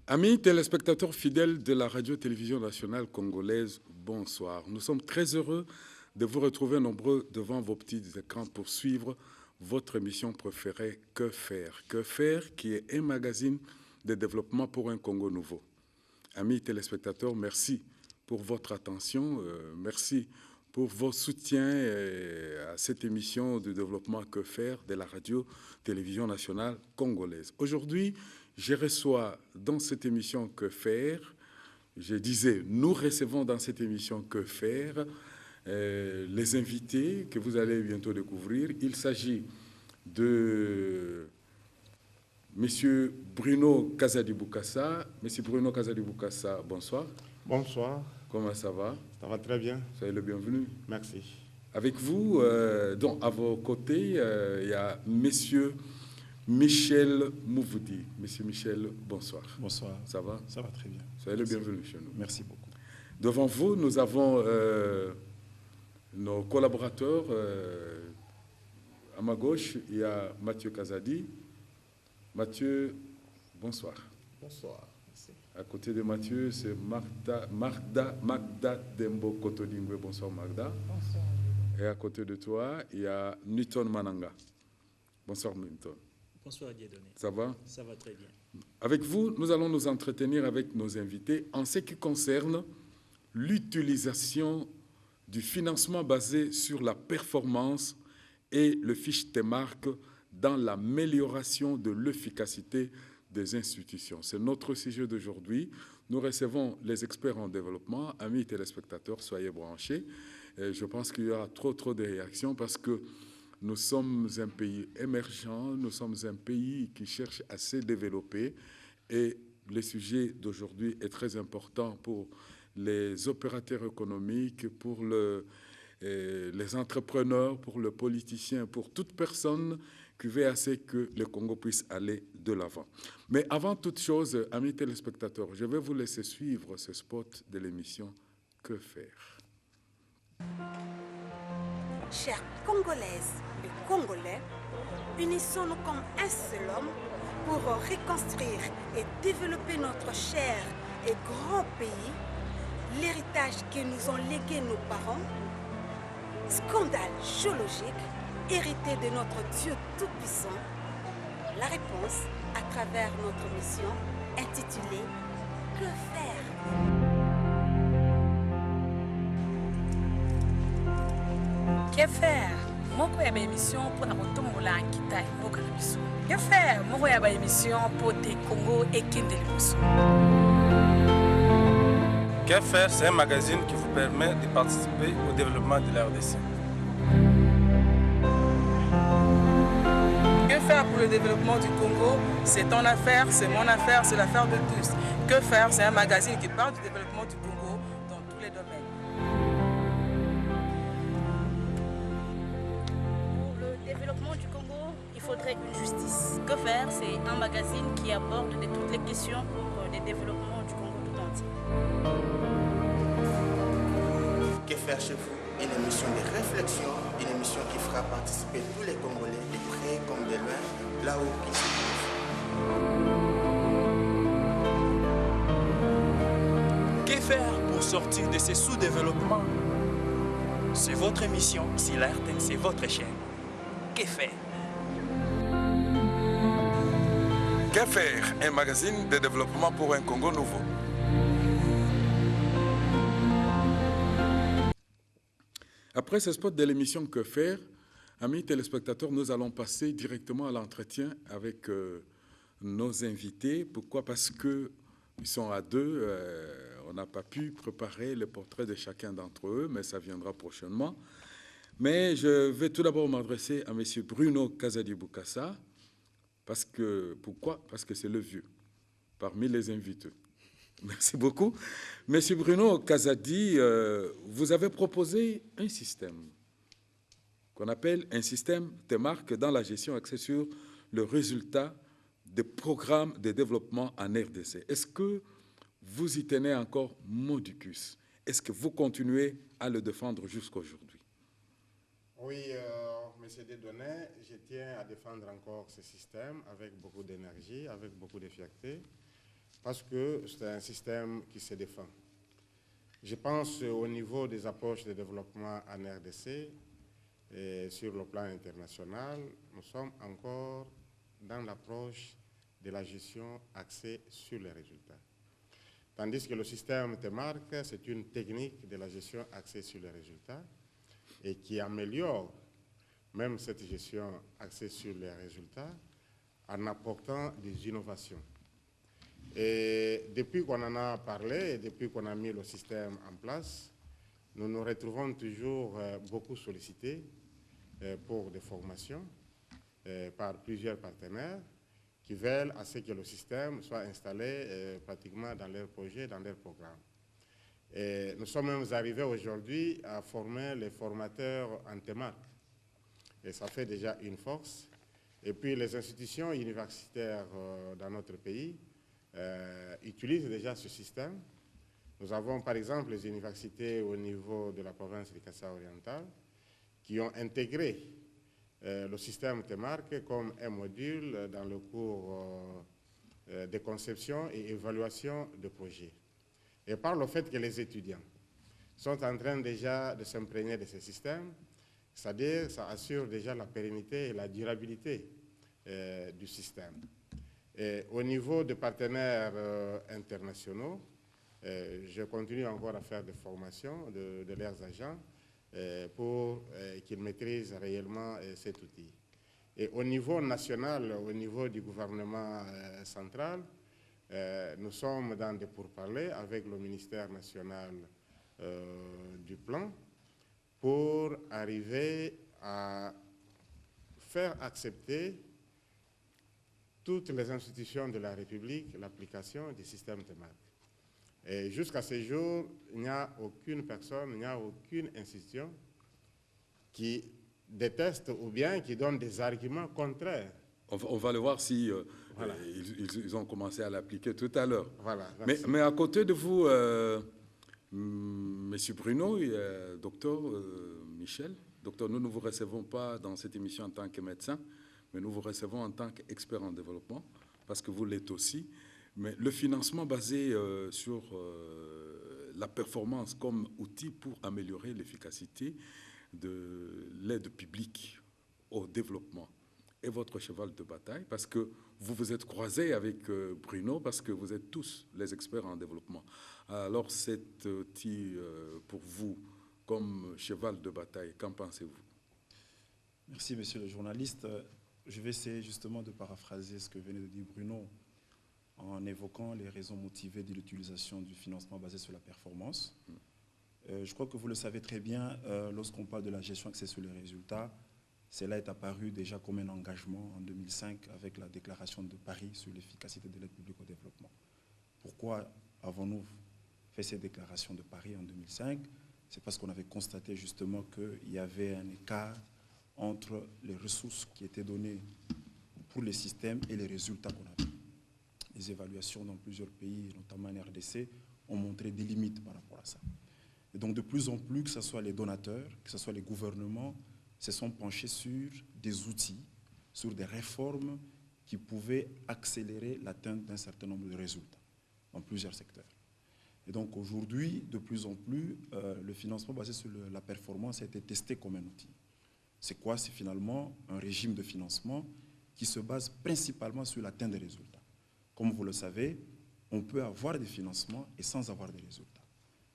Amis téléspectateurs fidèles de la radio-télévision nationale congolaise, bonsoir. Nous sommes très heureux de vous retrouver nombreux devant vos petits écrans pour suivre votre émission préférée, Que faire? Que faire, qui est un magazine de développement pour un Congo nouveau. Amis téléspectateurs, merci pour votre attention, merci pour vos soutiens à cette émission de développement Que faire de la radio-télévision nationale congolaise. Aujourd'hui, je reçois dans cette émission Que faire, je disais, nous recevons dans cette émission Que faire les invités que vous allez bientôt découvrir. Il s'agit de M. Bruno Kazadi-Boukassa. M. Bruno Kazadi-Boukassa, bonsoir. Bonsoir. Comment ça va? Ça va très bien. Soyez le bienvenu. Merci. Avec vous, donc à vos côtés, il y a M. Michel Mouvoudi. Monsieur Michel, bonsoir. Bonsoir. Ça va? Ça va très bien. Soyez le bienvenu chez nous. Merci beaucoup. Devant vous, nous avons nos collaborateurs. À ma gauche, il y a Mathieu Kazadi. Mathieu, bonsoir. Bonsoir. Merci. À côté de Mathieu, c'est Magda Dembo Kotodingwe. Bonsoir Magda. Bonsoir. Et à côté de toi, il y a Newton Mananga. Bonsoir Newton. Bonsoir Dieudonné. Ça va? Ça va très bien. Avec vous, nous allons nous entretenir avec nos invités en ce qui concerne l'utilisation du financement basé sur la performance et le fiche T-Mark dans l'amélioration de l'efficacité des institutions. C'est notre sujet d'aujourd'hui. Nous recevons les experts en développement. Amis téléspectateurs, soyez branchés. Et je pense qu'il y aura trop de réactions parce que nous sommes un pays émergent, nous sommes un pays qui cherche à se développer et le sujet d'aujourd'hui est très important pour les opérateurs économiques, pour les entrepreneurs, pour le politicien, pour toute personne qui veut assez que le Congo puisse aller de l'avant. Mais avant toute chose, amis téléspectateurs, je vais vous laisser suivre ce spot de l'émission Que faire? Chères Congolaises et Congolais, unissons-nous comme un seul homme pour reconstruire et développer notre cher et grand pays, l'héritage que nous ont légué nos parents, scandale géologique hérité de notre Dieu Tout-Puissant. La réponse à travers notre mission intitulée Que faire? Que faire? Moko ya ba émission pour la motombola nkita mboka na biso. Que faire? Moko ya ba émission pour te Congo et Kindeli biso. Que faire? C'est un magazine qui vous permet de participer au développement de la RDC. Que faire pour le développement du Congo? C'est ton affaire, c'est mon affaire, c'est l'affaire de tous. Que faire? C'est un magazine qui parle du développement du Congo dans tous les domaines. Du Congo, il faudrait une justice. Que faire? C'est un magazine qui aborde de toutes les questions pour le développement du Congo tout entier. Que faire chez vous? Une émission de réflexion, une émission qui fera participer tous les Congolais, de près comme de loin, là où ils se trouvent. faire pour sortir de ce sous-développement? C'est votre émission, ici la RTN, c'est votre chaîne. Que faire? Que faire? Un magazine de développement pour un Congo nouveau. Après ce spot de l'émission Que faire, amis téléspectateurs, nous allons passer directement à l'entretien avec nos invités. Pourquoi? Parce qu'ils sont à deux. On n'a pas pu préparer le portrait de chacun d'entre eux, mais ça viendra prochainement. Mais je vais tout d'abord m'adresser à M. Bruno Kazadi-Boukassa. Pourquoi? Parce que c'est le vieux, parmi les invités. Merci beaucoup. Monsieur Bruno Kazadi, vous avez proposé un système qu'on appelle un système TEMARC dans la gestion axée sur le résultat des programmes de développement en RDC. Est-ce que vous y tenez encore modicus? Est-ce que vous continuez à le défendre jusqu'à aujourd'hui? Oui, M. Dieudonné, je tiens à défendre encore ce système avec beaucoup d'énergie, avec beaucoup de fierté, parce que c'est un système qui se défend. Je pense au niveau des approches de développement en RDC et sur le plan international, nous sommes encore dans l'approche de la gestion axée sur les résultats. Tandis que le système TEMARC, c'est une technique de la gestion axée sur les résultats et qui améliore même cette gestion axée sur les résultats en apportant des innovations. Et depuis qu'on en a parlé et depuis qu'on a mis le système en place, nous nous retrouvons toujours beaucoup sollicités pour des formations par plusieurs partenaires qui veulent à ce que le système soit installé pratiquement dans leurs projets, dans leurs programmes. Et nous sommes même arrivés aujourd'hui à former les formateurs en TEMARC. Et ça fait déjà une force. Et puis les institutions universitaires dans notre pays utilisent déjà ce système. Nous avons par exemple les universités au niveau de la province du Kassai oriental qui ont intégré le système TEMARC comme un module dans le cours de conception et évaluation de projets. Et par le fait que les étudiants sont en train déjà de s'imprégner de ce système, c'est-à-dire ça assure déjà la pérennité et la durabilité du système. Et au niveau des partenaires internationaux, je continue encore à faire des formations de leurs agents pour qu'ils maîtrisent réellement cet outil. Et au niveau national, au niveau du gouvernement central, nous sommes dans des pourparlers avec le ministère national du plan pour arriver à faire accepter toutes les institutions de la République l'application du système TEMARC. Et jusqu'à ce jour, il n'y a aucune personne, il n'y a aucune institution qui déteste ou bien qui donne des arguments contraires. On va le voir si voilà. ils ont commencé à l'appliquer tout à l'heure. Voilà, mais à côté de vous, Monsieur Bruno et Docteur Michel, docteur, nous ne vous recevons pas dans cette émission en tant que médecin, mais nous vous recevons en tant qu'expert en développement, parce que vous l'êtes aussi. Mais le financement basé sur la performance comme outil pour améliorer l'efficacité de l'aide publique au développement est votre cheval de bataille, parce que vous vous êtes croisés avec Bruno, parce que vous êtes tous les experts en développement. Alors cet outil pour vous comme cheval de bataille, qu'en pensez-vous? Merci, monsieur le journaliste. Je vais essayer justement de paraphraser ce que venait de dire Bruno en évoquant les raisons motivées de l'utilisation du financement basé sur la performance. Je crois que vous le savez très bien, lorsqu'on parle de la gestion axée sur les résultats, cela est apparu déjà comme un engagement en 2005 avec la déclaration de Paris sur l'efficacité de l'aide publique au développement. Pourquoi avons-nous fait cette déclaration de Paris en 2005? C'est parce qu'on avait constaté justement qu'il y avait un écart entre les ressources qui étaient données pour les systèmes et les résultats qu'on avait. Les évaluations dans plusieurs pays, notamment en RDC, ont montré des limites par rapport à ça. Et donc de plus en plus, que ce soit les donateurs, que ce soit les gouvernements, se sont penchés sur des outils, sur des réformes qui pouvaient accélérer l'atteinte d'un certain nombre de résultats dans plusieurs secteurs. Et donc aujourd'hui, de plus en plus, le financement basé sur la performance a été testé comme un outil. C'est quoi? C'est finalement un régime de financement qui se base principalement sur l'atteinte des résultats. Comme vous le savez, on peut avoir des financements et sans avoir des résultats.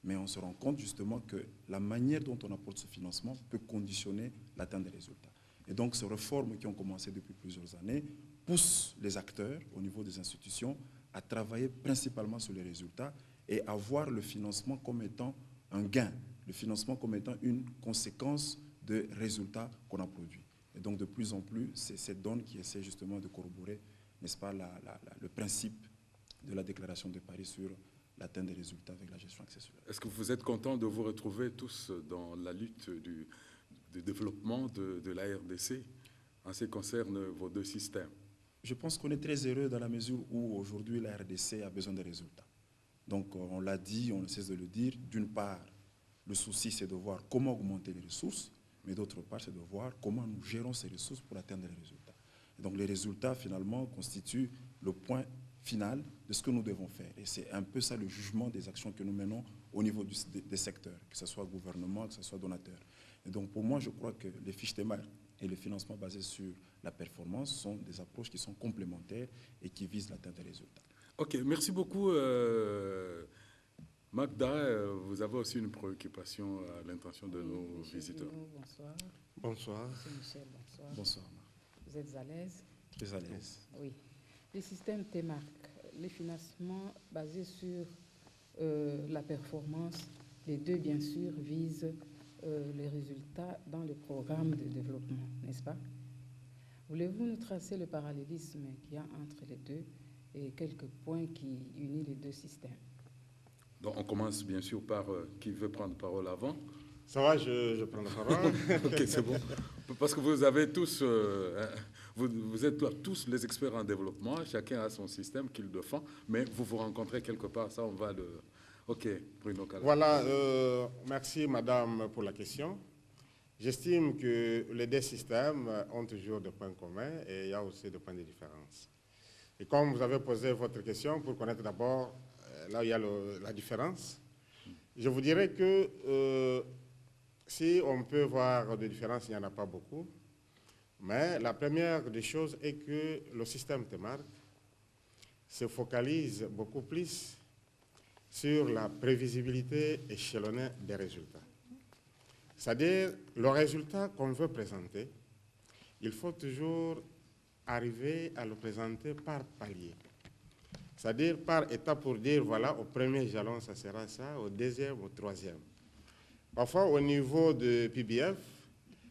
Mais on se rend compte justement que la manière dont on apporte ce financement peut conditionner l'atteinte des résultats. Et donc ces réformes qui ont commencé depuis plusieurs années poussent les acteurs au niveau des institutions à travailler principalement sur les résultats et à voir le financement comme étant un gain, le financement comme étant une conséquence de résultats qu'on a produits. Et donc de plus en plus, c'est cette donne qui essaie justement de corroborer, n'est-ce pas, le principe de la déclaration de Paris sur l'atteinte des résultats avec la gestion accessoire. Est-ce que vous êtes content de vous retrouver tous dans la lutte du développement de la RDC en ce qui concerne vos deux systèmes? Je pense qu'on est très heureux dans la mesure où aujourd'hui la RDC a besoin de résultats. Donc on l'a dit, on ne cesse de le dire, d'une part, le souci c'est de voir comment augmenter les ressources, mais d'autre part c'est de voir comment nous gérons ces ressources pour atteindre les résultats. Et donc les résultats finalement constituent le point final de ce que nous devons faire. Et c'est un peu ça le jugement des actions que nous menons au niveau des secteurs, que ce soit gouvernement, que ce soit donateur. Et donc pour moi, je crois que les fiches TEMAR et le financement basé sur la performance sont des approches qui sont complémentaires et qui visent l'atteinte des résultats. Ok, merci beaucoup. Magda, vous avez aussi une préoccupation à l'intention de nos visiteurs. Bonsoir. Bonsoir. Monsieur Michel, bonsoir. Bonsoir. Vous êtes à l'aise? Très à l'aise. Oui. Le système TEMARC, les financements basés sur la performance, les deux, bien sûr, visent les résultats dans le programme de développement, n'est-ce pas? Voulez-vous nous tracer le parallélisme qu'il y a entre les deux et quelques points qui unissent les deux systèmes? Donc on commence bien sûr par qui veut prendre parole avant. Ça va, je prends la parole. Ok, c'est bon. Parce que vous avez tous, vous êtes tous les experts en développement, chacun a son système qu'il défend, mais vous vous rencontrez quelque part, ça on va le... Ok, Bruno Kala. Voilà, merci madame pour la question. J'estime que les deux systèmes ont toujours des points communs et il y a aussi des points de différence. Et comme vous avez posé votre question, pour connaître d'abord là où il y a la différence, je vous dirais que si on peut voir des différences, il n'y en a pas beaucoup. Mais la première des choses est que le système TEMARC se focalise beaucoup plus sur la prévisibilité échelonnée des résultats. C'est-à-dire, le résultat qu'on veut présenter, il faut toujours arriver à le présenter par palier. C'est-à-dire par étape pour dire, voilà, au premier jalon, ça sera ça, au deuxième, au troisième. Parfois, au niveau de PBF,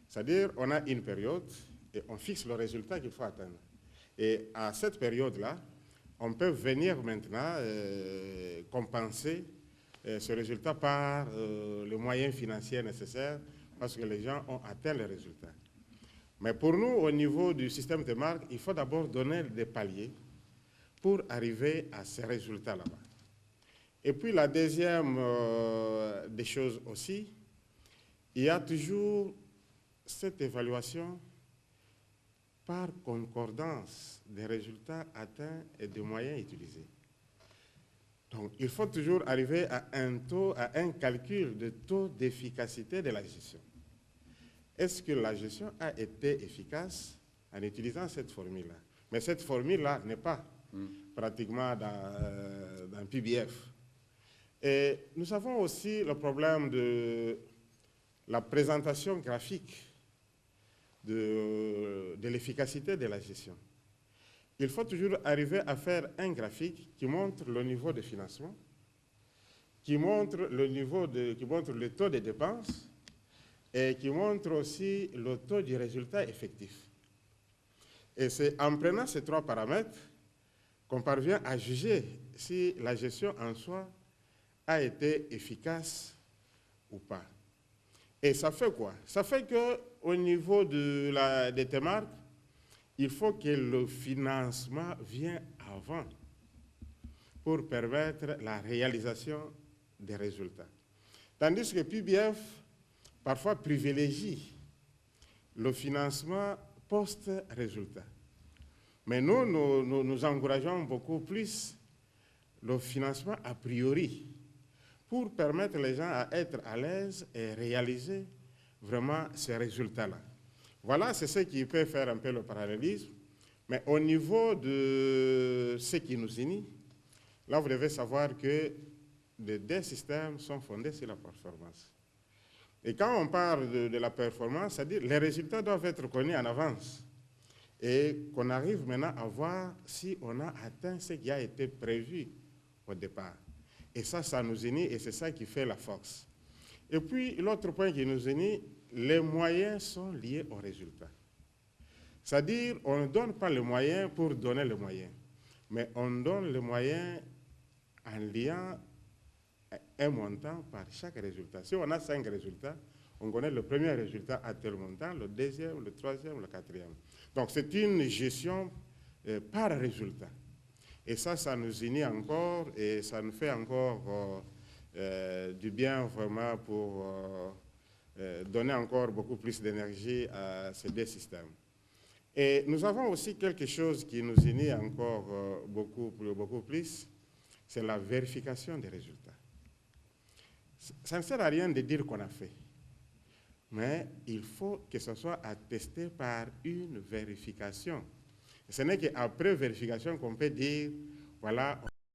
c'est-à-dire, on a une période et on fixe le résultat qu'il faut atteindre. Et à cette période-là, on peut venir maintenant compenser ce résultat par les moyens financiers nécessaires parce que les gens ont atteint les résultats. Mais pour nous, au niveau du système TEMARC, il faut d'abord donner des paliers pour arriver à ces résultats là-bas. Et puis la deuxième des choses aussi, il y a toujours cette évaluation par concordance des résultats atteints et des moyens utilisés. Donc, il faut toujours arriver à un calcul de taux d'efficacité de la gestion. Est-ce que la gestion a été efficace en utilisant cette formule-là? Mais cette formule-là n'est pas pratiquement dans PBF. Et nous avons aussi le problème de la présentation graphique de l'efficacité de la gestion. Il faut toujours arriver à faire un graphique qui montre le niveau de financement, qui montre le taux de dépenses et qui montre aussi le taux du résultat effectif. Et c'est en prenant ces trois paramètres qu'on parvient à juger si la gestion en soi a été efficace ou pas. Et ça fait quoi? Ça fait qu'au niveau des TEMARC, il faut que le financement vienne avant pour permettre la réalisation des résultats. Tandis que PBF, parfois, privilégie le financement post-résultat. Mais nous encourageons beaucoup plus le financement a priori. pour permettre les gens à être à l'aise et réaliser vraiment ces résultats-là. Voilà, c'est ce qui peut faire un peu le parallélisme. Mais au niveau de ce qui nous unit, là, vous devez savoir que les deux systèmes sont fondés sur la performance. Et quand on parle de la performance, c'est-à-dire les résultats doivent être connus en avance et qu'on arrive maintenant à voir si on a atteint ce qui a été prévu au départ. Et ça nous unit et c'est ça qui fait la force. Et puis, l'autre point qui nous unit, les moyens sont liés aux résultats. C'est-à-dire, on ne donne pas les moyens pour donner les moyens, mais on donne les moyens en liant un montant par chaque résultat. Si on a 5 résultats, on connaît le premier résultat à tel montant, le deuxième, le troisième, le quatrième. Donc c'est une gestion par résultat. Et ça nous unit encore et ça nous fait encore du bien vraiment pour donner encore beaucoup plus d'énergie à ces deux systèmes. Et nous avons aussi quelque chose qui nous unit encore beaucoup plus, c'est la vérification des résultats. Ça ne sert à rien de dire qu'on a fait, mais il faut que ce soit attesté par une vérification. Ce n'est qu'après vérification qu'on peut dire, voilà,